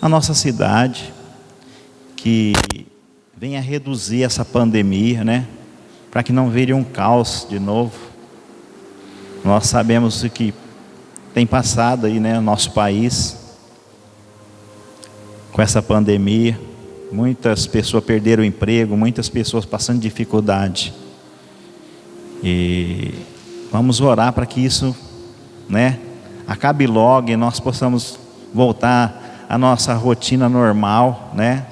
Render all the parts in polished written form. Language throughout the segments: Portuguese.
a nossa cidade, que venha reduzir essa pandemia, né? Para que não vire um caos de novo. Nós sabemos o que tem passado aí, né, no nosso país, com essa pandemia. Muitas pessoas perderam o emprego, muitas pessoas passando dificuldade. E vamos orar para que isso, né, acabe logo e nós possamos voltar à nossa rotina normal, né?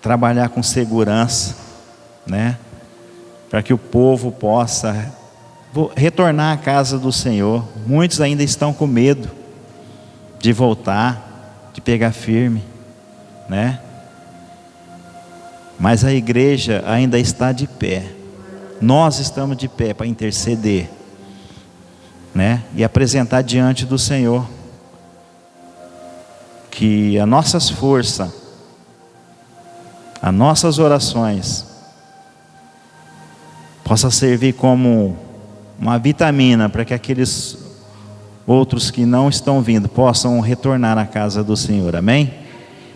Trabalhar com segurança, né? Para que o povo possa retornar à casa do Senhor. Muitos ainda estão com medo de voltar, de pegar firme, né? Mas a igreja ainda está de pé. Nós estamos de pé para interceder, né? E apresentar diante do Senhor que as nossas forças, as nossas orações possa servir como uma vitamina para que aqueles outros que não estão vindo possam retornar à casa do Senhor, amém?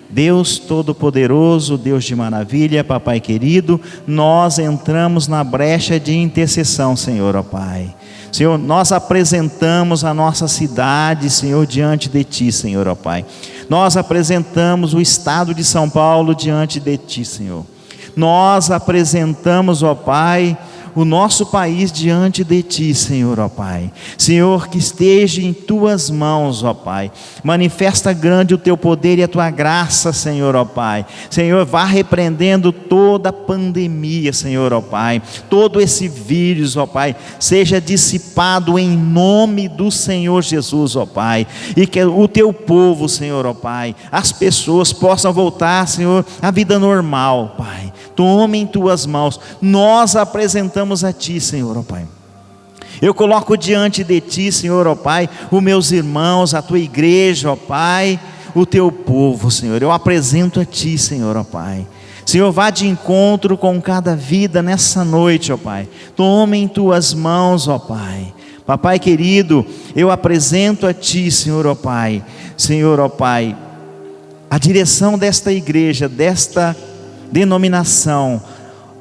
Deus Todo-Poderoso, Deus de maravilha, Papai querido, nós entramos na brecha de intercessão, Senhor, ó Pai. Senhor, nós apresentamos a nossa cidade, Senhor, diante de Ti, Senhor, ó Pai. Nós apresentamos o estado de São Paulo diante de Ti, Senhor. Nós apresentamos, ó Pai, o nosso país diante de Ti, Senhor, ó Pai. Senhor, que esteja em Tuas mãos, ó Pai. Manifesta grande o Teu poder e a Tua graça, Senhor, ó Pai. Senhor, vá repreendendo toda a pandemia, Senhor, ó Pai. Todo esse vírus, ó Pai, seja dissipado em nome do Senhor Jesus, ó Pai. E que o Teu povo, Senhor, ó Pai, as pessoas possam voltar, Senhor, à vida normal, Pai. Tome em Tuas mãos. Nós apresentamos a Ti, Senhor, ó Pai. Eu coloco diante de Ti, Senhor, ó Pai, os meus irmãos, a Tua igreja, ó Pai, o Teu povo, Senhor. Eu apresento a Ti, Senhor, ó Pai. Senhor, vá de encontro com cada vida nessa noite, ó Pai. Tome em Tuas mãos, ó Pai. Papai querido, eu apresento a Ti, Senhor, ó Pai. Senhor, ó Pai, a direção desta igreja, desta denominação,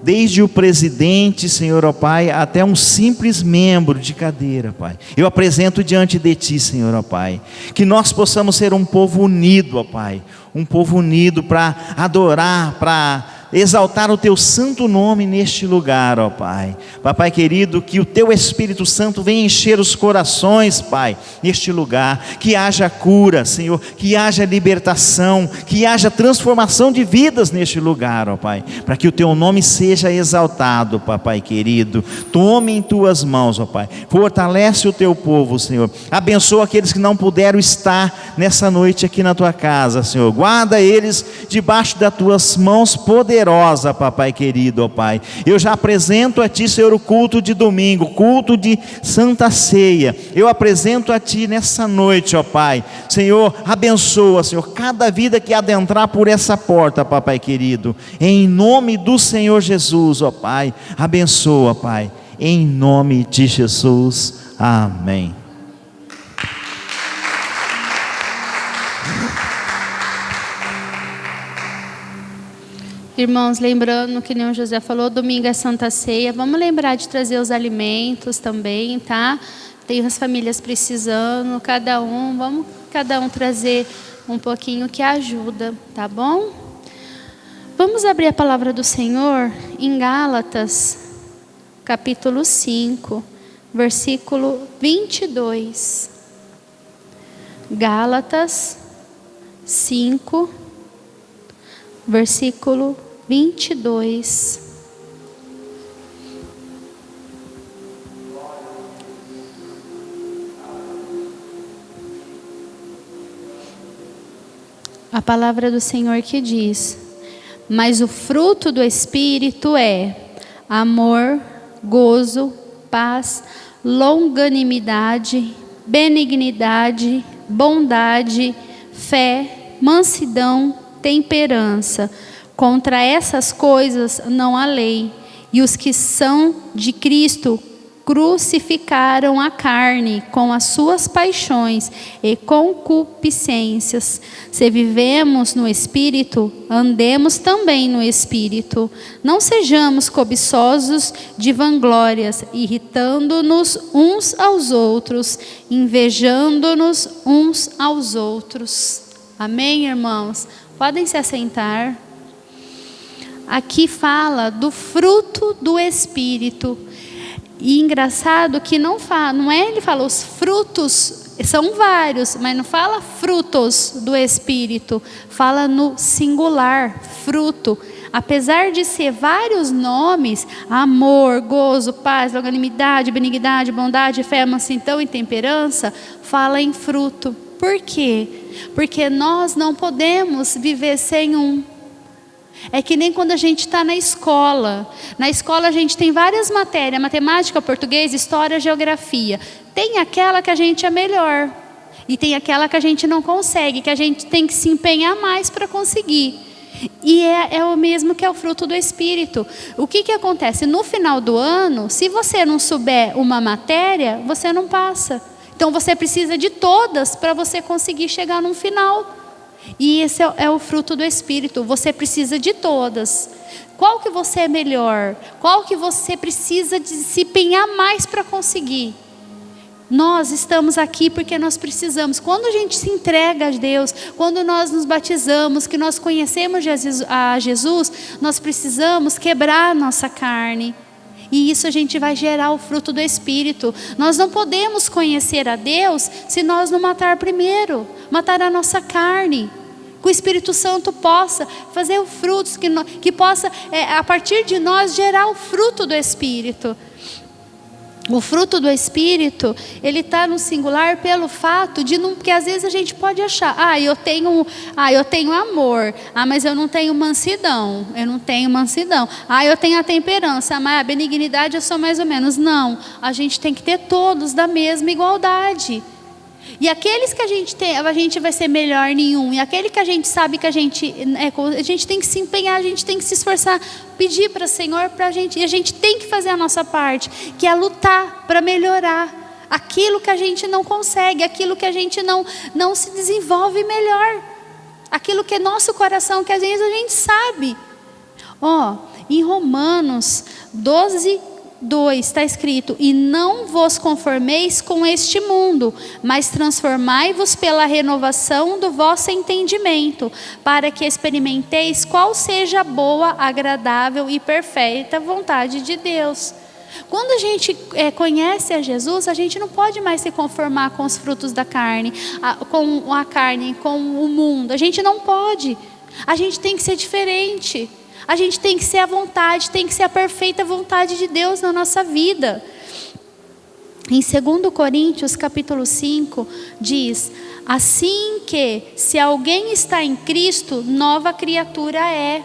desde o presidente, Senhor, ó Pai, até um simples membro de cadeira, Pai. Eu apresento diante de Ti, Senhor, ó Pai, que nós possamos ser um povo unido, ó Pai, um povo unido para adorar, para exaltar o Teu santo nome neste lugar, ó Pai. Papai querido, que o Teu Espírito Santo venha encher os corações, Pai, neste lugar, que haja cura, Senhor, que haja libertação, que haja transformação de vidas neste lugar, ó Pai, para que o Teu nome seja exaltado, Papai querido. Tome em Tuas mãos, ó Pai, fortalece o Teu povo, Senhor, abençoa aqueles que não puderam estar nessa noite aqui na Tua casa, Senhor, guarda eles debaixo das Tuas mãos poderosas, Papai querido, ó Pai. Eu já apresento a Ti, Senhor, o culto de domingo, culto de Santa Ceia. Eu apresento a Ti nessa noite, ó Pai. Senhor, abençoa, Senhor, cada vida que adentrar por essa porta, Papai querido. Em nome do Senhor Jesus, ó Pai. Abençoa, Pai. Em nome de Jesus. Amém. Irmãos, lembrando que nem o José falou, domingo é Santa Ceia. Vamos lembrar de trazer os alimentos também, tá? Tem as famílias precisando, vamos cada um trazer um pouquinho que ajuda, tá bom? Vamos abrir a palavra do Senhor em Gálatas, capítulo 5, versículo 22. Gálatas 5, versículo 22. A palavra do Senhor que diz: mas o fruto do Espírito é amor, gozo, paz, longanimidade, benignidade, bondade, fé, mansidão, temperança. Contra essas coisas não há lei. E os que são de Cristo crucificaram a carne com as suas paixões e concupiscências. Se vivemos no Espírito, andemos também no Espírito. Não sejamos cobiçosos de vanglórias, irritando-nos uns aos outros, invejando-nos uns aos outros. Amém, irmãos? Podem se assentar. Aqui fala do fruto do Espírito. E engraçado que não é ele fala os frutos, são vários, mas não fala frutos do Espírito, fala no singular, fruto. Apesar de ser vários nomes, amor, gozo, paz, longanimidade, benignidade, bondade, fé, mansidão e temperança, fala em fruto. Por quê? Porque nós não podemos viver sem um. É que nem quando a gente está na escola. Na escola a gente tem várias matérias, matemática, português, história, geografia. Tem aquela que a gente é melhor. E tem aquela que a gente não consegue, que a gente tem que se empenhar mais para conseguir. E é o mesmo que é o fruto do Espírito. O que acontece? No final do ano, se você não souber uma matéria, você não passa. Então você precisa de todas para você conseguir chegar no final. E esse é o fruto do Espírito. Você precisa de todas. Qual que você é melhor? Qual que você precisa de se empenhar mais para conseguir? Nós estamos aqui porque nós precisamos. Quando a gente se entrega a Deus, quando nós nos batizamos, que nós conhecemos a Jesus, nós precisamos quebrar a nossa carne. E isso a gente vai gerar o fruto do Espírito. Nós não podemos conhecer a Deus se nós não matar primeiro. Matar a nossa carne. Que o Espírito Santo possa fazer o frutos, que possa, a partir de nós, gerar o fruto do Espírito. O fruto do Espírito, ele está no singular pelo fato de não, porque às vezes a gente pode achar, eu tenho amor, mas eu não tenho mansidão, eu tenho a temperança, mas a benignidade eu sou mais ou menos. Não, a gente tem que ter todos da mesma igualdade. E aqueles que a gente tem, a gente vai ser melhor em um. E aquele que a gente sabe que a gente tem que se empenhar, a gente tem que se esforçar, pedir para o Senhor, e a gente tem que fazer a nossa parte, que é lutar para melhorar aquilo que a gente não consegue, aquilo que a gente não se desenvolve melhor, aquilo que é nosso coração, que às vezes a gente sabe. Em Romanos 12:2 está escrito: e não vos conformeis com este mundo, mas transformai-vos pela renovação do vosso entendimento, para que experimenteis qual seja a boa, agradável e perfeita vontade de Deus. Quando a gente conhece a Jesus, a gente não pode mais se conformar com os frutos da carne, com a carne, com o mundo. A gente não pode. A gente tem que ser diferente. A gente tem que ser a vontade, tem que ser a perfeita vontade de Deus na nossa vida. Em 2 Coríntios capítulo 5 diz: assim que se alguém está em Cristo, nova criatura é.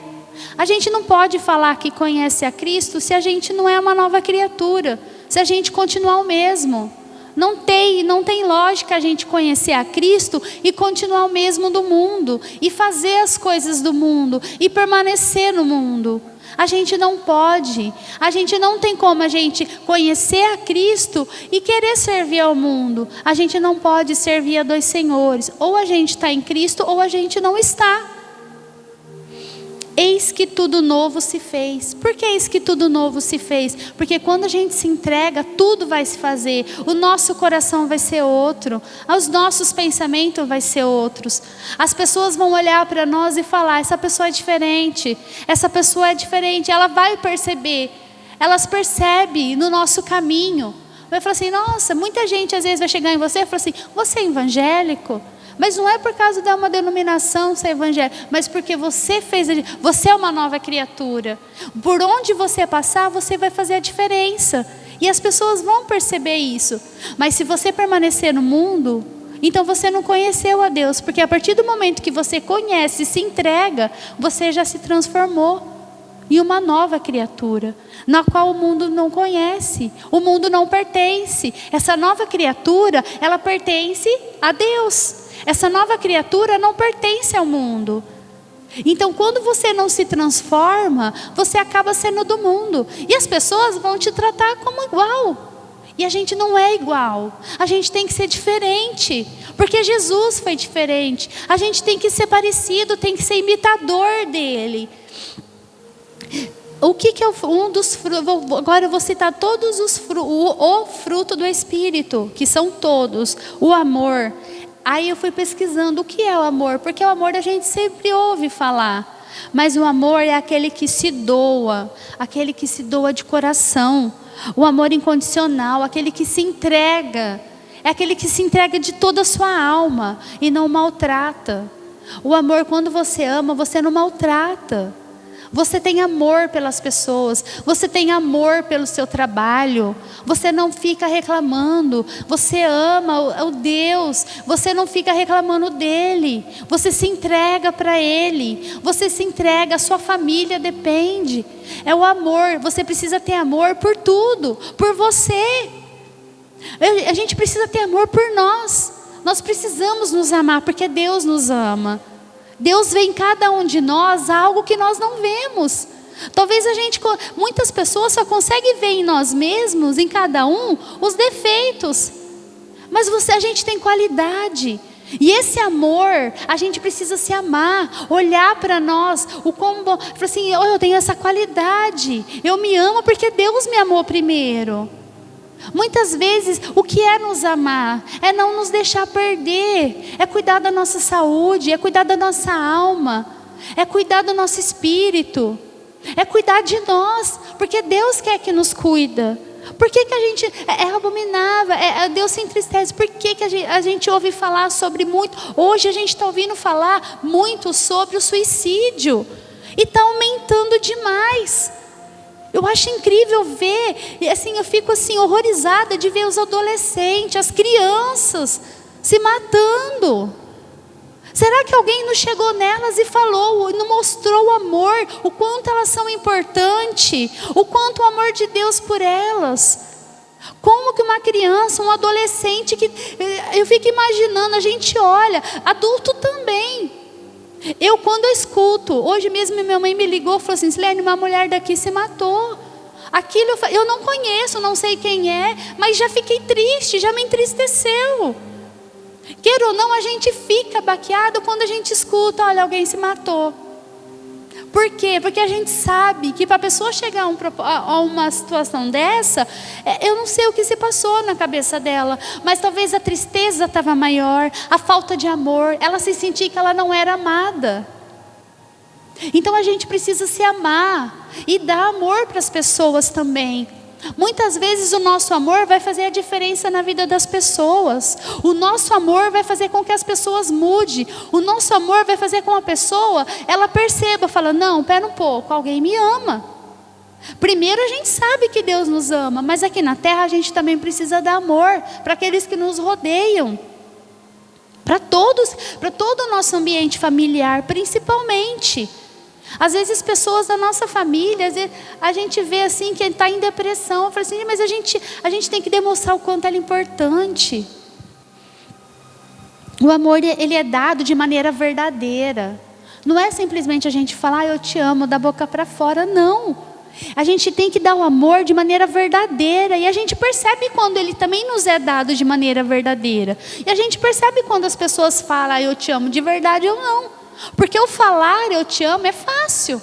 A gente não pode falar que conhece a Cristo se a gente não é uma nova criatura, se a gente continuar o mesmo. Não tem lógica a gente conhecer a Cristo e continuar o mesmo do mundo, e fazer as coisas do mundo, e permanecer no mundo. A gente não pode, a gente não tem como a gente conhecer a Cristo e querer servir ao mundo. A gente não pode servir a dois senhores, ou a gente está em Cristo ou a gente não está. Eis que tudo novo se fez. Por que eis que tudo novo se fez? Porque quando a gente se entrega, tudo vai se fazer. O nosso coração vai ser outro. Os nossos pensamentos vão ser outros. As pessoas vão olhar para nós e falar: essa pessoa é diferente. Essa pessoa é diferente. Ela vai perceber. Elas percebem no nosso caminho. Vai falar assim: nossa, muita gente às vezes vai chegar em você e falar assim: você é evangélico? Mas não é por causa de uma denominação ser evangélico, mas porque você é uma nova criatura. Por onde você passar, você vai fazer a diferença. E as pessoas vão perceber isso. Mas se você permanecer no mundo, então você não conheceu a Deus. Porque a partir do momento que você conhece e se entrega, você já se transformou em uma nova criatura, na qual o mundo não conhece. O mundo não pertence. Essa nova criatura, ela pertence a Deus. Essa nova criatura não pertence ao mundo. Então, quando você não se transforma, você acaba sendo do mundo. E as pessoas vão te tratar como igual. E a gente não é igual, a gente tem que ser diferente, porque Jesus foi diferente. A gente tem que ser parecido, tem que ser imitador dele. O que é um dos frutos? Agora eu vou citar todos os frutos. O fruto do Espírito, que são todos. O amor. Aí eu fui pesquisando o que é o amor, porque o amor a gente sempre ouve falar. Mas o amor é aquele que se doa de coração. O amor incondicional, aquele que se entrega. É aquele que se entrega de toda a sua alma e não maltrata. O amor, quando você ama, você não maltrata. Você tem amor pelas pessoas, você tem amor pelo seu trabalho, você não fica reclamando, você ama o Deus, você não fica reclamando dele, você se entrega para ele, você se entrega, a sua família depende. É o amor, você precisa ter amor por tudo, por você. A gente precisa ter amor por nós precisamos nos amar, porque Deus nos ama. Deus vê em cada um de nós algo que nós não vemos. Talvez muitas pessoas só conseguem ver em nós mesmos, em cada um, os defeitos. Mas a gente tem qualidade. E esse amor, a gente precisa se amar, olhar para nós, falar assim, eu tenho essa qualidade, eu me amo porque Deus me amou primeiro. Muitas vezes o que é nos amar é não nos deixar perder, é cuidar da nossa saúde, é cuidar da nossa alma, é cuidar do nosso espírito, é cuidar de nós, porque Deus quer que nos cuida. Por que a gente é abominável, Deus se entristece? Por que a gente ouve falar sobre muito? Hoje a gente está ouvindo falar muito sobre o suicídio e está aumentando demais. Eu acho incrível ver, e assim, eu fico assim horrorizada de ver os adolescentes, as crianças se matando. Será que alguém não chegou nelas e falou, não mostrou o amor, o quanto elas são importantes, o quanto o amor de Deus por elas? Como que uma criança, um adolescente, eu fico imaginando, a gente olha, adulto também. Quando eu escuto, hoje mesmo minha mãe me ligou e falou assim, Silene, uma mulher daqui se matou. Aquilo eu não conheço, não sei quem é, mas já fiquei triste, já me entristeceu. Queira ou não, a gente fica baqueado quando a gente escuta, olha, alguém se matou. Por quê? Porque a gente sabe que para a pessoa chegar a uma situação dessa, eu não sei o que se passou na cabeça dela, mas talvez a tristeza estava maior, a falta de amor, ela se sentia que ela não era amada. Então a gente precisa se amar e dar amor para as pessoas também. Muitas vezes o nosso amor vai fazer a diferença na vida das pessoas. O nosso amor vai fazer com que as pessoas mudem. O nosso amor vai fazer com que a pessoa, ela perceba, fala, não, pera um pouco, alguém me ama. Primeiro a gente sabe que Deus nos ama, mas aqui na terra a gente também precisa dar amor para aqueles que nos rodeiam. Para todo o nosso ambiente familiar, principalmente. Às vezes pessoas da nossa família, às vezes, a gente vê assim que está em depressão, fala assim, mas a gente tem que demonstrar o quanto ela é importante. O amor, ele é dado de maneira verdadeira. Não é simplesmente a gente falar, eu te amo, da boca para fora, não. A gente tem que dar o amor de maneira verdadeira, e a gente percebe quando ele também nos é dado de maneira verdadeira. E a gente percebe quando as pessoas falam, eu te amo de verdade ou não. Porque o falar eu te amo é fácil.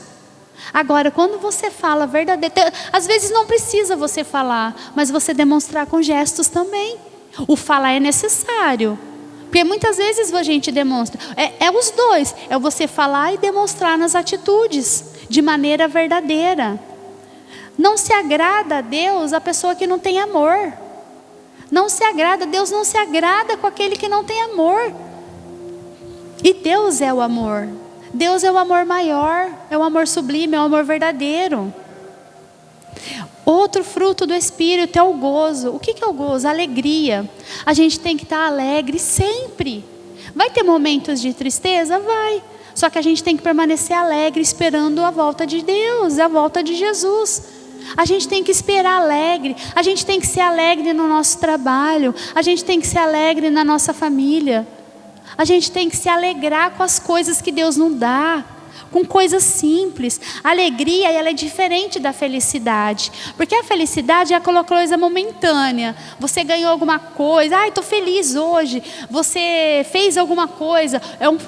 Agora, quando você fala verdadeiro, às vezes não precisa você falar, mas você demonstrar com gestos também. O falar é necessário, porque muitas vezes a gente demonstra. É os dois, é você falar e demonstrar nas atitudes, de maneira verdadeira. Não se agrada a Deus a pessoa que não tem amor. Deus não se agrada com aquele que não tem amor. E Deus é o amor. Deus é o amor maior, é o amor sublime, é o amor verdadeiro. Outro fruto do Espírito é o gozo. O que é o gozo? A alegria. A gente tem que estar alegre sempre. Vai ter momentos de tristeza? Vai. Só que a gente tem que permanecer alegre, esperando a volta de Deus, a volta de Jesus. A gente tem que esperar alegre. A gente tem que ser alegre no nosso trabalho. A gente tem que ser alegre na nossa família. A gente tem que se alegrar com as coisas que Deus nos dá. com coisas simples. A alegria, ela é diferente da felicidade, porque a felicidade é aquela coisa momentânea. Você ganhou alguma coisa, ai, estou feliz hoje. Você fez alguma coisa.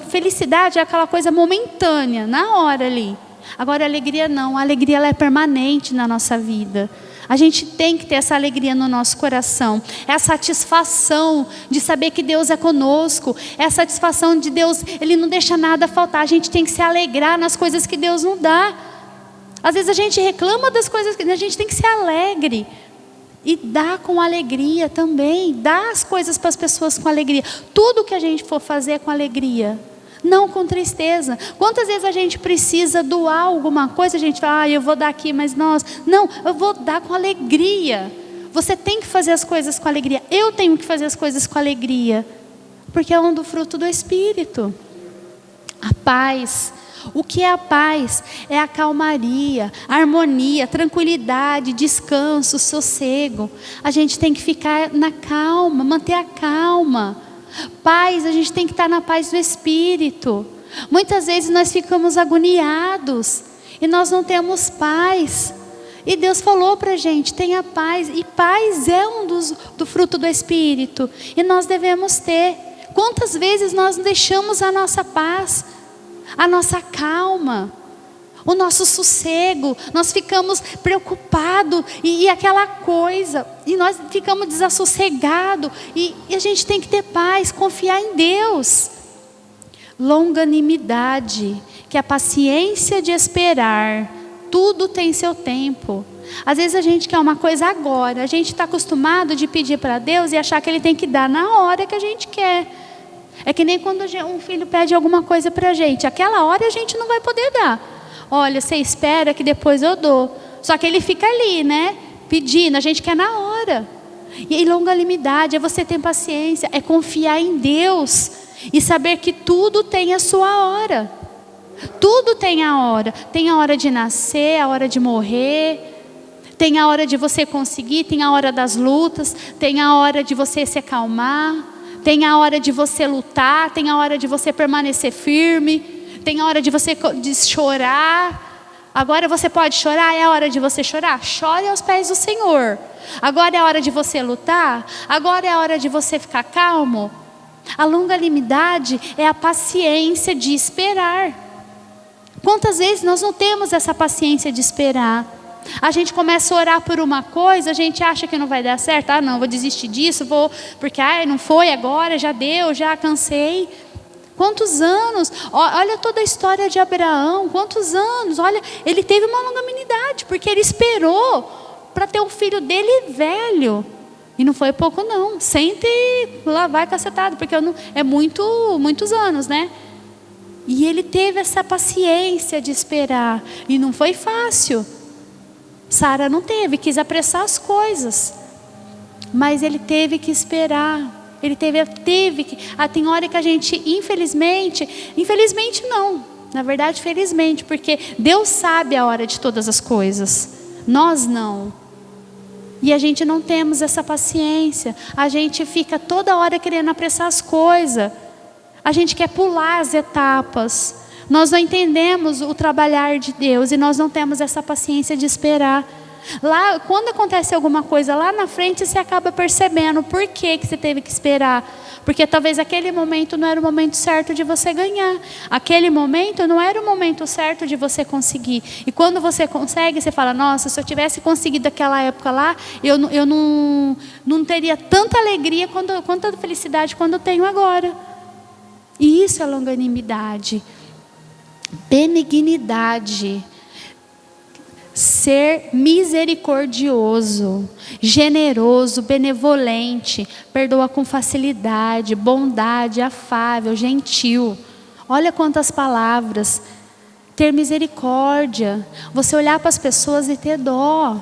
Felicidade é aquela coisa momentânea, na hora ali. Agora a alegria não, a alegria ela é permanente na nossa vida. A gente tem que ter essa alegria no nosso coração. É a satisfação de saber que Deus é conosco. É a satisfação de Deus, Ele não deixa nada faltar. A gente tem que se alegrar nas coisas que Deus nos dá. Às vezes a gente reclama das coisas, a gente tem que ser alegre. E dá com alegria também. Dá as coisas para as pessoas com alegria. Tudo que a gente for fazer é com alegria. Não com tristeza. Quantas vezes a gente precisa doar alguma coisa, a gente fala, eu vou dar aqui, mas nossa. Não, eu vou dar com alegria. Você tem que fazer as coisas com alegria. Eu tenho que fazer as coisas com alegria. Porque é um do fruto do Espírito. A paz. O que é a paz? É a calmaria, a harmonia, tranquilidade, descanso, sossego. A gente tem que ficar na calma, manter a calma. Paz, a gente tem que estar na paz do Espírito. Muitas vezes nós ficamos agoniados e nós não temos paz. E Deus falou para a gente, tenha paz. E paz é do fruto do Espírito. E nós devemos ter. Quantas vezes nós deixamos a nossa paz, a nossa calma, o nosso sossego, nós ficamos preocupados e aquela coisa, e nós ficamos desassossegados, e a gente tem que ter paz, confiar em Deus. Longanimidade, que é a paciência de esperar, tudo tem seu tempo. Às vezes a gente quer uma coisa agora, a gente está acostumado de pedir para Deus e achar que Ele tem que dar na hora que a gente quer. É que nem quando um filho pede alguma coisa para a gente, aquela hora a gente não vai poder dar. Olha, você espera que depois eu dou. Só que ele fica ali, né? Pedindo, a gente quer na hora. E longanimidade é você ter paciência, é confiar em Deus e saber que tudo tem a sua hora. Tudo tem a hora. Tem a hora de nascer, a hora de morrer. Tem a hora de você conseguir, tem a hora das lutas. Tem a hora de você se acalmar. Tem a hora de você lutar. Tem a hora de você permanecer firme. Tem a hora de você chorar. Agora você pode chorar, é a hora de você chorar. Chore aos pés do Senhor. Agora é a hora de você lutar. Agora é a hora de você ficar calmo. A longanimidade é a paciência de esperar. Quantas vezes nós não temos essa paciência de esperar? A gente começa a orar por uma coisa, a gente acha que não vai dar certo. Ah, não, vou desistir disso, porque não foi agora, já deu, já cansei. Quantos anos? Olha toda a história de Abraão. Quantos anos? Olha, ele teve uma longanimidade, porque ele esperou para ter o filho dele velho. E não foi pouco não. Sente lá vai cacetado, porque é muitos anos, né? E ele teve essa paciência de esperar. E não foi fácil. Sara não teve, quis apressar as coisas. Mas ele teve que esperar. Ele teve que... tem hora que a gente, infelizmente não, na verdade felizmente, porque Deus sabe a hora de todas as coisas, nós não. E a gente não temos essa paciência, a gente fica toda hora querendo apressar as coisas, a gente quer pular as etapas, nós não entendemos o trabalhar de Deus e nós não temos essa paciência de esperar. Lá, quando acontece alguma coisa lá na frente, você acaba percebendo por que você teve que esperar. Porque talvez aquele momento não era o momento certo de você ganhar. Aquele momento não era o momento certo de você conseguir. E quando você consegue, você fala, nossa, se eu tivesse conseguido aquela época lá, eu não teria tanta alegria, quanta felicidade quando eu tenho agora. E isso é longanimidade. Benignidade. Ser misericordioso, generoso, benevolente, perdoa com facilidade, bondade, afável, gentil. Olha quantas palavras. Ter misericórdia, você olhar para as pessoas e ter dó.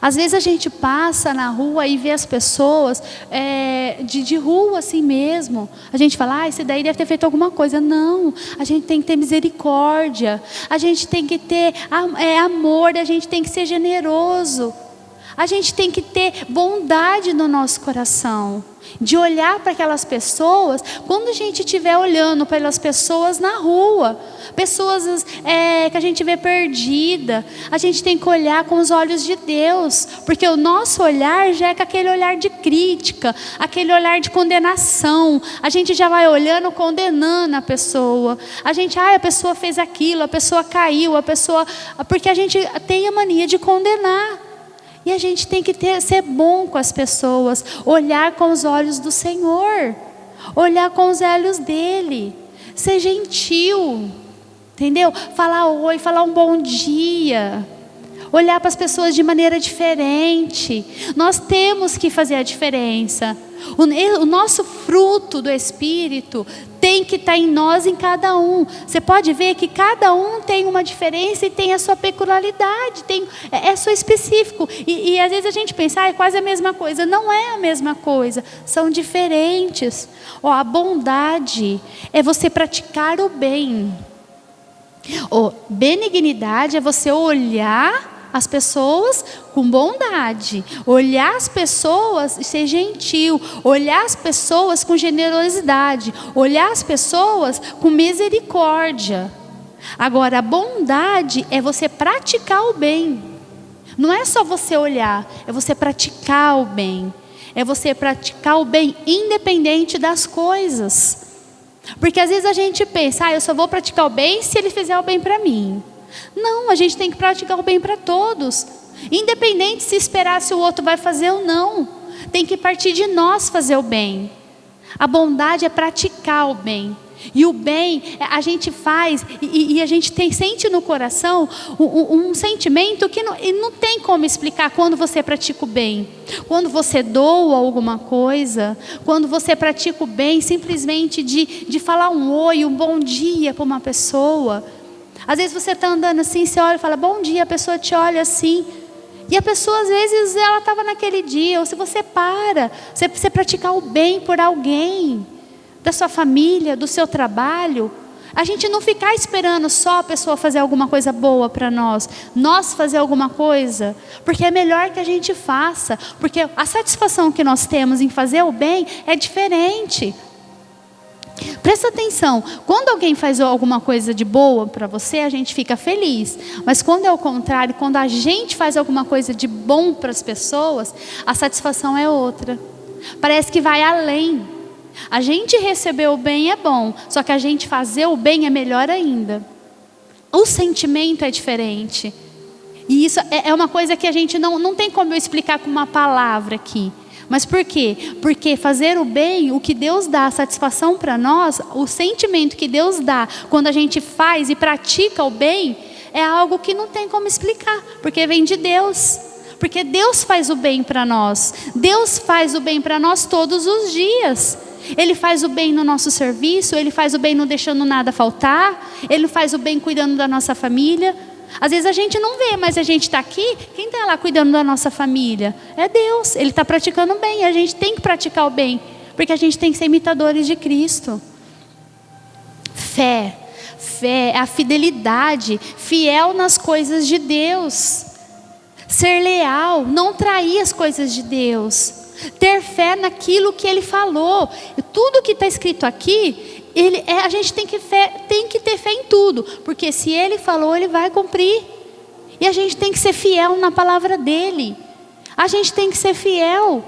Às vezes a gente passa na rua e vê as pessoas de rua assim mesmo. A gente fala, esse daí deve ter feito alguma coisa. Não, a gente tem que ter misericórdia. A gente tem que ter amor, a gente tem que ser generoso. A gente tem que ter bondade no nosso coração. De olhar para aquelas pessoas, quando a gente estiver olhando para aquelas pessoas na rua, pessoas que a gente vê perdida. A gente tem que olhar com os olhos de Deus, porque o nosso olhar já é com aquele olhar de crítica, aquele olhar de condenação. A gente já vai olhando, condenando a pessoa. A pessoa fez aquilo, a pessoa caiu, porque a gente tem a mania de condenar. E a gente tem que ser bom com as pessoas, olhar com os olhos do Senhor, olhar com os olhos dele, ser gentil, entendeu? Falar oi, falar um bom dia, olhar para as pessoas de maneira diferente. Nós temos que fazer a diferença. O nosso fruto do Espírito tem que estar em nós, em cada um. Você pode ver que cada um tem uma diferença e tem a sua peculiaridade, é só específico. E às vezes a gente pensa, é quase a mesma coisa. Não é a mesma coisa, são diferentes. A bondade é você praticar o bem. Benignidade é você olhar as pessoas com bondade, olhar as pessoas e ser gentil, olhar as pessoas com generosidade, olhar as pessoas com misericórdia. Agora, a bondade é você praticar o bem. Não é só você olhar, é você praticar o bem. É você praticar o bem independente das coisas. Porque às vezes a gente pensa, eu só vou praticar o bem se ele fizer o bem para mim. Não, a gente tem que praticar o bem para todos, independente se esperar se o outro vai fazer ou não. Tem que partir de nós fazer o bem. A bondade é praticar o bem. E o bem a gente faz e a gente sente no coração um sentimento que não tem como explicar quando você pratica o bem. Quando você doa alguma coisa, quando você pratica o bem simplesmente de falar um oi, um bom dia para uma pessoa. Às vezes você está andando assim, você olha e fala bom dia, a pessoa te olha assim. E a pessoa às vezes ela estava naquele dia. Ou se você você praticar o bem por alguém, da sua família, do seu trabalho. A gente não ficar esperando só a pessoa fazer alguma coisa boa para nós fazer alguma coisa, porque é melhor que a gente faça, porque a satisfação que nós temos em fazer o bem é diferente. Presta atenção, quando alguém faz alguma coisa de boa para você, a gente fica feliz. Mas quando é o contrário, quando a gente faz alguma coisa de bom para as pessoas, a satisfação é outra. Parece que vai além. A gente receber o bem é bom, só que a gente fazer o bem é melhor ainda. O sentimento é diferente. E isso é uma coisa que a gente não tem como eu explicar com uma palavra aqui. Mas por quê? Porque fazer o bem, o que Deus dá, a satisfação para nós, o sentimento que Deus dá quando a gente faz e pratica o bem, é algo que não tem como explicar, porque vem de Deus. Porque Deus faz o bem para nós. Deus faz o bem para nós todos os dias. Ele faz o bem no nosso serviço, Ele faz o bem não deixando nada faltar, Ele faz o bem cuidando da nossa família. Às vezes a gente não vê, mas a gente está aqui, quem está lá cuidando da nossa família? É Deus, Ele está praticando o bem, a gente tem que praticar o bem, porque a gente tem que ser imitadores de Cristo. Fé é a fidelidade, fiel nas coisas de Deus. Ser leal, não trair as coisas de Deus. Ter fé naquilo que Ele falou. Tudo que está escrito aqui, a gente tem que ter fé em tudo, porque se Ele falou, Ele vai cumprir. E a gente tem que ser fiel na palavra dEle. A gente tem que ser fiel.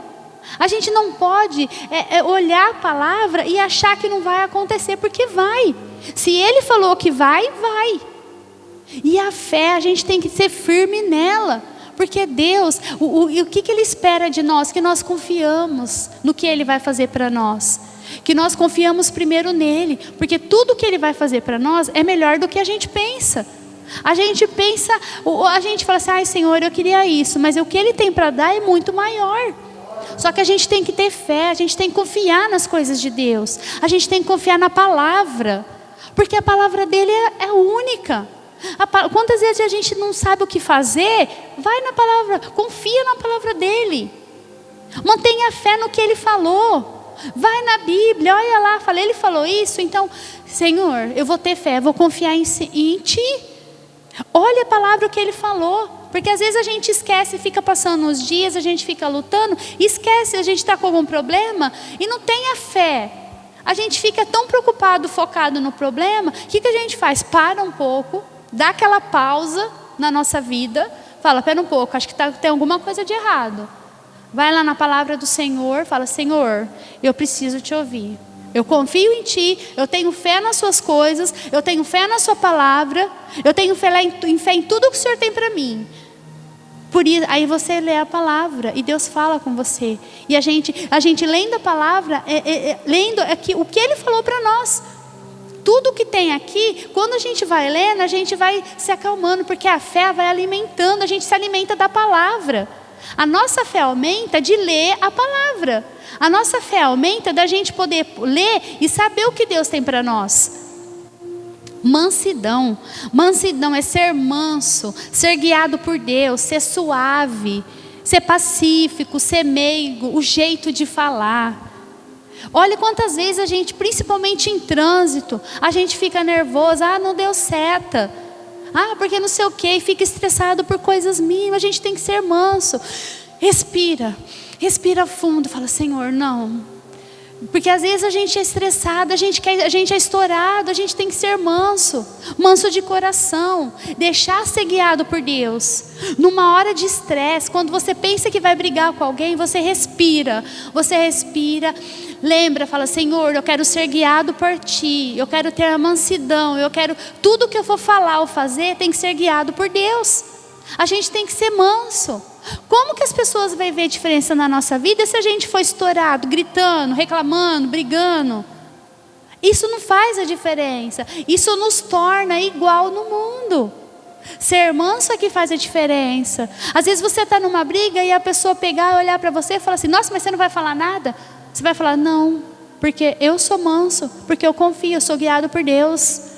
A gente não pode olhar a palavra e achar que não vai acontecer, porque vai. Se Ele falou que vai, vai. E a fé, a gente tem que ser firme nela. Porque Deus, o que Ele espera de nós? Que nós confiamos no que Ele vai fazer para nós. Que nós confiamos primeiro nele. Porque tudo que Ele vai fazer para nós é melhor do que a gente pensa. A gente fala assim, ai Senhor, eu queria isso. Mas o que Ele tem para dar é muito maior. Só que a gente tem que ter fé, a gente tem que confiar nas coisas de Deus. A gente tem que confiar na palavra. Porque a palavra dEle é única. Quantas vezes a gente não sabe o que fazer? Vai na palavra, confia na palavra dEle. Mantenha fé no que Ele falou. Vai na Bíblia, olha lá, Ele falou isso, então, Senhor, eu vou ter fé, vou confiar em Ti. Olha a palavra que Ele falou. Porque às vezes a gente esquece, fica passando os dias, a gente fica lutando, esquece, a gente está com algum problema e não tem a fé. A gente fica tão preocupado, focado no problema, o que a gente faz? Para um pouco, dá aquela pausa na nossa vida, fala, espera um pouco, acho que tem alguma coisa de errado. Vai lá na palavra do Senhor, fala, Senhor, eu preciso te ouvir. Eu confio em Ti, eu tenho fé nas Suas coisas, eu tenho fé na Sua palavra, eu tenho fé em tudo que o Senhor tem para mim. Por isso, aí você lê a palavra e Deus fala com você. E a gente lendo a palavra, lendo o que Ele falou para nós. Tudo que tem aqui, quando a gente vai lendo, a gente vai se acalmando, porque a fé vai alimentando, a gente se alimenta da palavra. A nossa fé aumenta de ler a palavra. A nossa fé aumenta da gente poder ler e saber o que Deus tem para nós. Mansidão. Mansidão é ser manso, ser guiado por Deus, ser suave, ser pacífico, ser meigo, o jeito de falar. Olha quantas vezes a gente, principalmente em trânsito, a gente fica nervoso, não deu seta. Porque não sei o que, e fica estressado por coisas mínimas. A gente tem que ser manso. Respira fundo, fala, Senhor, não. Porque às vezes a gente é estressado, a gente é estourado, a gente tem que ser manso de coração, deixar ser guiado por Deus. Numa hora de estresse, quando você pensa que vai brigar com alguém, você respira, lembra, fala, Senhor, eu quero ser guiado por Ti, eu quero ter a mansidão, tudo que eu for falar ou fazer tem que ser guiado por Deus. A gente tem que ser manso. Como que as pessoas vão ver diferença na nossa vida se a gente for estourado, gritando, reclamando, brigando? Isso não faz a diferença. Isso nos torna igual no mundo. Ser manso é que faz a diferença. Às vezes você está numa briga e a pessoa pegar e olhar para você e falar assim, nossa, mas você não vai falar nada? Você vai falar, não, porque eu sou manso, porque eu confio, eu sou guiado por Deus.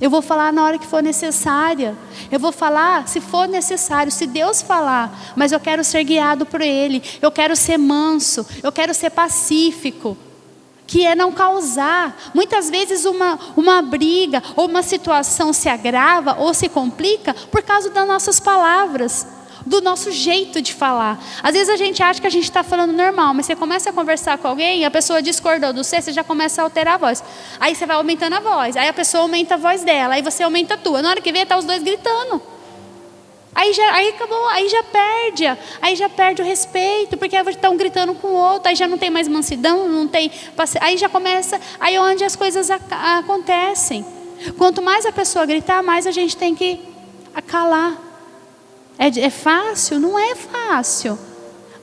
Eu vou falar na hora que for necessária. Eu vou falar se for necessário, se Deus falar. Mas eu quero ser guiado por Ele. Eu quero ser manso. Eu quero ser pacífico. Que é não causar. Muitas vezes uma briga ou uma situação se agrava ou se complica por causa das nossas palavras. Do nosso jeito de falar. Às vezes a gente acha que a gente está falando normal, mas você começa a conversar com alguém e a pessoa discordou do você já começa a alterar a voz. Aí você vai aumentando a voz, aí a pessoa aumenta a voz dela, aí você aumenta a tua. Na hora que vê, tá os dois gritando. Aí acabou, aí já perde o respeito, porque estão gritando com o outro, aí já não tem mais mansidão, não tem, aí já começa, aí é onde as coisas acontecem. Quanto mais a pessoa gritar, mais a gente tem que calar. É fácil? Não é fácil.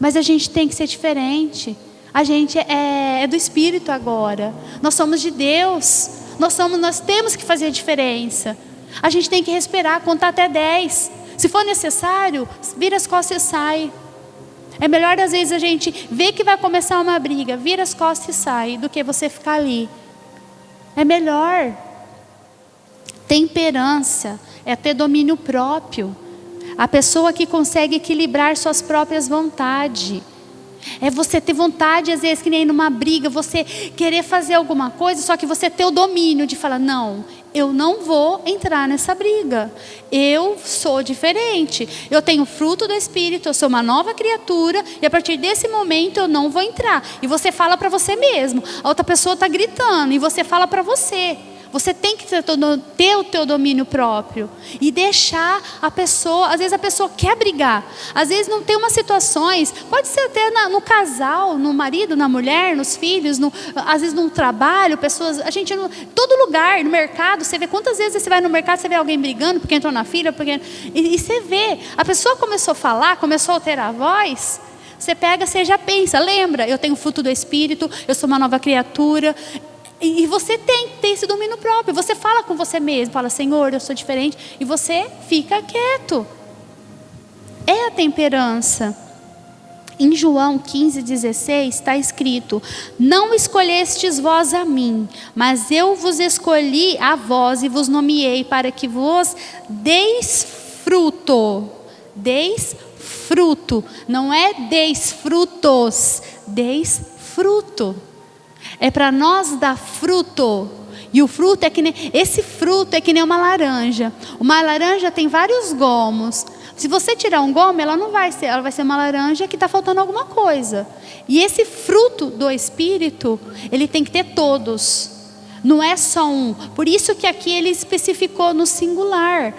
Mas a gente tem que ser diferente. A gente é do Espírito agora. Nós somos de Deus. Nós temos que fazer a diferença. A gente tem que respirar, contar até 10. Se for necessário, vira as costas e sai. É melhor às vezes a gente ver que vai começar uma briga, vira as costas e sai, do que você ficar ali. É melhor. Temperança é ter domínio próprio. A pessoa que consegue equilibrar suas próprias vontades. É você ter vontade, às vezes, que nem numa briga, você querer fazer alguma coisa, só que você ter o domínio de falar, não, eu não vou entrar nessa briga. Eu sou diferente. Eu tenho fruto do Espírito, eu sou uma nova criatura, e a partir desse momento eu não vou entrar. E você fala para você mesmo. A outra pessoa está gritando, e você fala para você. Você tem que ter o teu domínio próprio. E deixar a pessoa... Às vezes a pessoa quer brigar. Às vezes não tem umas situações... Pode ser até no casal, no marido, na mulher, nos filhos. Às vezes no trabalho, pessoas... todo lugar, no mercado, você vê quantas vezes você vai no mercado, você vê alguém brigando porque entrou na fila. E você vê. A pessoa começou a falar, começou a alterar a voz... Você pega, você já pensa, lembra? Eu tenho fruto do Espírito, eu sou uma nova criatura... E você tem que ter esse domínio próprio. Você fala com você mesmo. Fala, Senhor, eu sou diferente. E você fica quieto. É a temperança. Em João 15,16 está escrito: não escolhestes vós a mim, mas eu vos escolhi a vós e vos nomeei para que vos deis fruto. Deis fruto. Não é deis frutos. Deis fruto. É para nós dar fruto. E o fruto é que nem... Esse fruto é que nem uma laranja. Uma laranja tem vários gomos. Se você tirar um gomo, ela não vai ser, ela vai ser uma laranja que está faltando alguma coisa. E esse fruto do Espírito, ele tem que ter todos. Não é só um. Por isso que aqui ele especificou no singular.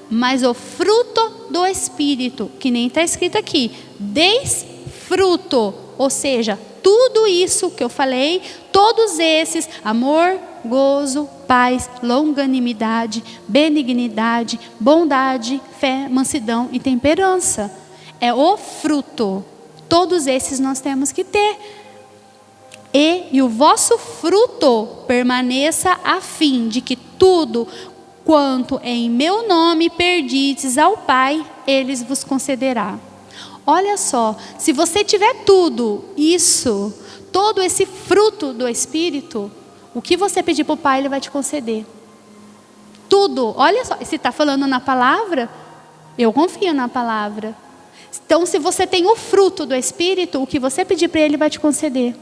Mas o fruto do Espírito, que nem está escrito aqui, desfruto, ou seja, tudo isso que eu falei, todos esses, amor, gozo, paz, longanimidade, benignidade, bondade, fé, mansidão e temperança. É o fruto. Todos esses nós temos que ter. E o vosso fruto permaneça a fim de que tudo quanto em meu nome perdides ao Pai, eles vos concederá. Olha só, se você tiver tudo isso, todo esse fruto do Espírito, o que você pedir para o Pai, Ele vai te conceder. Tudo, olha só, se está falando na palavra, eu confio na palavra. Então, se você tem o fruto do Espírito, o que você pedir para Ele vai te conceder.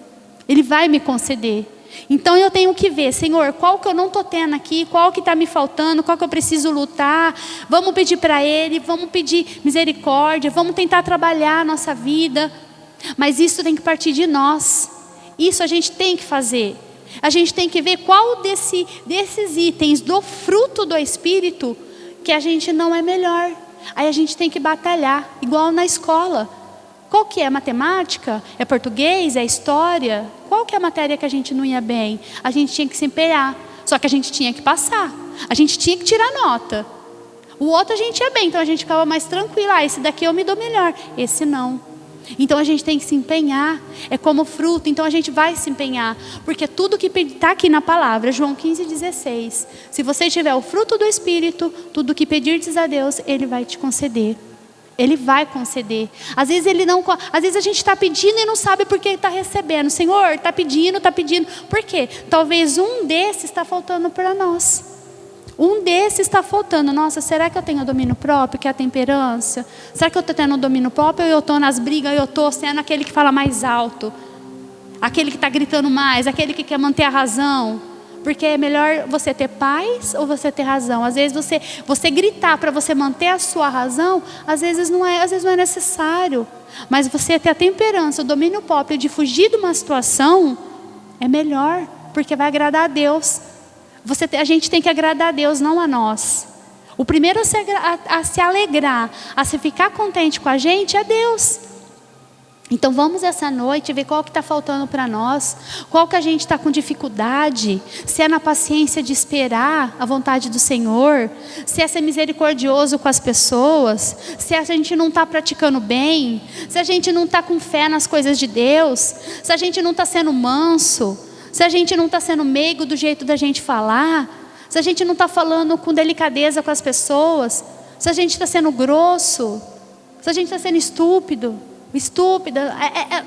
Ele vai me conceder. Então eu tenho que ver, Senhor, qual que eu não estou tendo aqui, qual que está me faltando, qual que eu preciso lutar. Vamos pedir para Ele, vamos pedir misericórdia, vamos tentar trabalhar a nossa vida. Mas isso tem que partir de nós. Isso a gente tem que fazer. A gente tem que ver qual desses itens do fruto do Espírito que a gente não é melhor. Aí a gente tem que batalhar, igual na escola. Qual que é? Matemática? É português? É história? Qual que é a matéria que a gente não ia bem? A gente tinha que se empenhar. Só que a gente tinha que passar. A gente tinha que tirar nota. O outro a gente ia bem, então a gente ficava mais tranquila. Ah, esse daqui eu me dou melhor. Esse não. Então a gente tem que se empenhar. É como fruto, então a gente vai se empenhar. Porque tudo que está aqui na palavra, João 15,16. Se você tiver o fruto do Espírito, tudo que pedirdes a Deus, Ele vai te conceder. Ele vai conceder. Às vezes a gente está pedindo e não sabe por que está recebendo. Senhor, está pedindo. Por quê? Talvez um desses está faltando para nós. Um desses está faltando. Nossa, será que eu tenho domínio próprio, que é a temperança? Será que eu estou tendo domínio próprio ou eu estou nas brigas, eu estou sendo aquele que fala mais alto? Aquele que está gritando mais, aquele que quer manter a razão? Porque é melhor você ter paz ou você ter razão. Às vezes você gritar para você manter a sua razão, às vezes não é necessário. Mas você ter a temperança, o domínio próprio de fugir de uma situação, é melhor, porque vai agradar a Deus. A gente tem que agradar a Deus, não a nós. O primeiro a se alegrar, a se ficar contente com a gente é Deus. Então vamos essa noite ver qual que está faltando para nós, qual que a gente está com dificuldade, se é na paciência de esperar a vontade do Senhor, se é ser misericordioso com as pessoas, se a gente não está praticando bem, se a gente não está com fé nas coisas de Deus, se a gente não está sendo manso, se a gente não está sendo meigo do jeito da gente falar, se a gente não está falando com delicadeza com as pessoas, se a gente está sendo grosso, se a gente está sendo estúpida,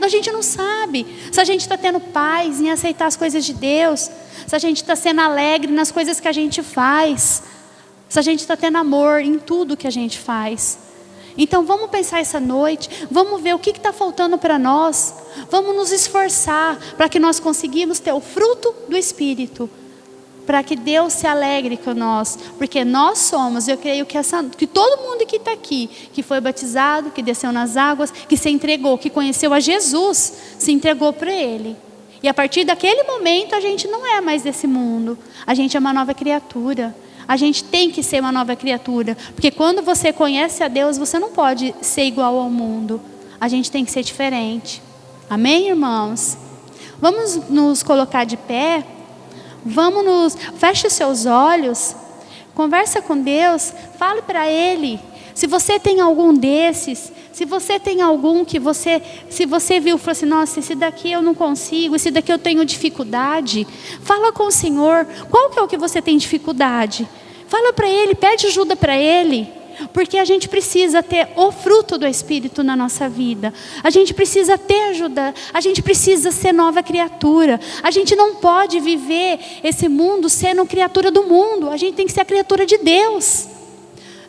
a gente não sabe. Se a gente está tendo paz em aceitar as coisas de Deus, se a gente está sendo alegre nas coisas que a gente faz, se a gente está tendo amor em tudo que a gente faz. Então vamos pensar essa noite, vamos ver o que está faltando para nós, vamos nos esforçar para que nós conseguimos ter o fruto do Espírito, para que Deus se alegre com nós, porque nós somos, eu creio que todo mundo que está aqui, que foi batizado, que desceu nas águas, que se entregou, que conheceu a Jesus, se entregou para Ele. E a partir daquele momento a gente não é mais desse mundo, a gente é uma nova criatura. A gente tem que ser uma nova criatura, porque quando você conhece a Deus, você não pode ser igual ao mundo. A gente tem que ser diferente. Amém, irmãos? Vamos nos colocar de pé. Feche os seus olhos, conversa com Deus, fale para Ele. Se você tem algum desses, se você tem algum se você viu e falou assim, nossa, esse daqui eu não consigo, esse daqui eu tenho dificuldade, fala com o Senhor, qual que é o que você tem dificuldade? Fala para Ele, pede ajuda para Ele. Porque a gente precisa ter o fruto do Espírito na nossa vida. A gente precisa ter ajuda. A gente precisa ser nova criatura. A gente não pode viver esse mundo sendo criatura do mundo. A gente tem que ser a criatura de Deus.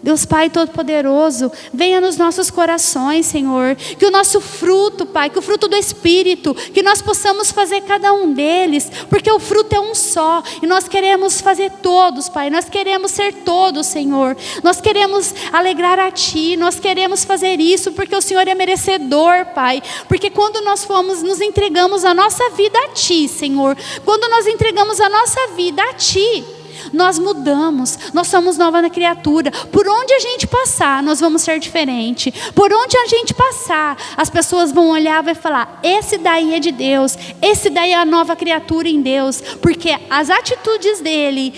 Deus Pai Todo-Poderoso, venha nos nossos corações, Senhor, que o nosso fruto, Pai, que o fruto do Espírito, que nós possamos fazer cada um deles, porque o fruto é um só, e nós queremos fazer todos, Pai, nós queremos ser todos, Senhor, nós queremos alegrar a Ti, nós queremos fazer isso, porque o Senhor é merecedor, Pai, porque quando nós nos entregamos a nossa vida a Ti, Senhor, quando nós entregamos a nossa vida a Ti, nós mudamos, nós somos nova criatura. Por onde a gente passar, nós vamos ser diferente. Por onde a gente passar, as pessoas vão olhar e vão falar: esse daí é de Deus, esse daí é a nova criatura em Deus, porque as atitudes dele,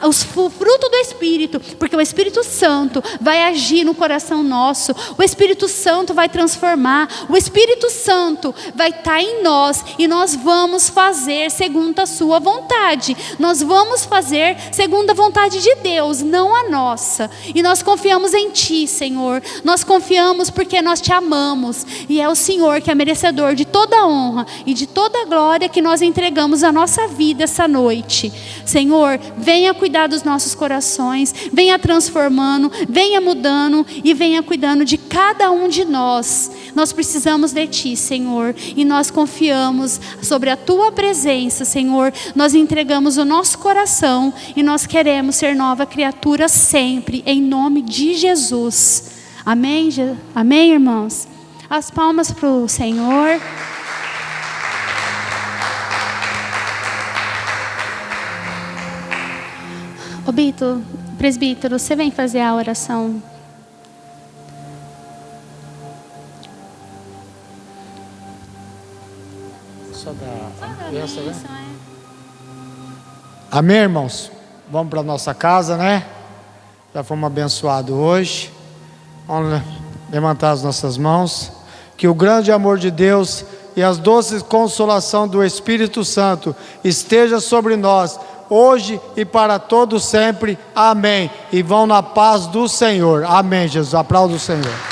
o fruto do Espírito, porque o Espírito Santo vai agir no coração nosso, o Espírito Santo vai transformar, o Espírito Santo vai estar em nós, e nós vamos fazer segundo a sua vontade, nós vamos fazer segundo a vontade de Deus, não a nossa. E nós confiamos em Ti, Senhor. Nós confiamos porque nós Te amamos. E é o Senhor que é merecedor de toda a honra e de toda a glória que nós entregamos a nossa vida essa noite. Senhor, venha cuidar dos nossos corações, venha transformando, venha mudando e venha cuidando de cada um de nós. Nós precisamos de Ti, Senhor, e nós confiamos sobre a Tua presença, Senhor. Nós entregamos o nosso coração e nós queremos ser nova criatura sempre, em nome de Jesus. Amém, amém, irmãos? As palmas para o Senhor. Ô Bito, presbítero, você vem fazer a oração? Só da bênção, né? Amém, irmãos? Vamos para a nossa casa, né? Já fomos abençoados hoje. Vamos levantar as nossas mãos. Que o grande amor de Deus e as doces consolação do Espírito Santo esteja sobre nós, hoje e para todo sempre. Amém. E vão na paz do Senhor. Amém, Jesus. Aplauda o Senhor.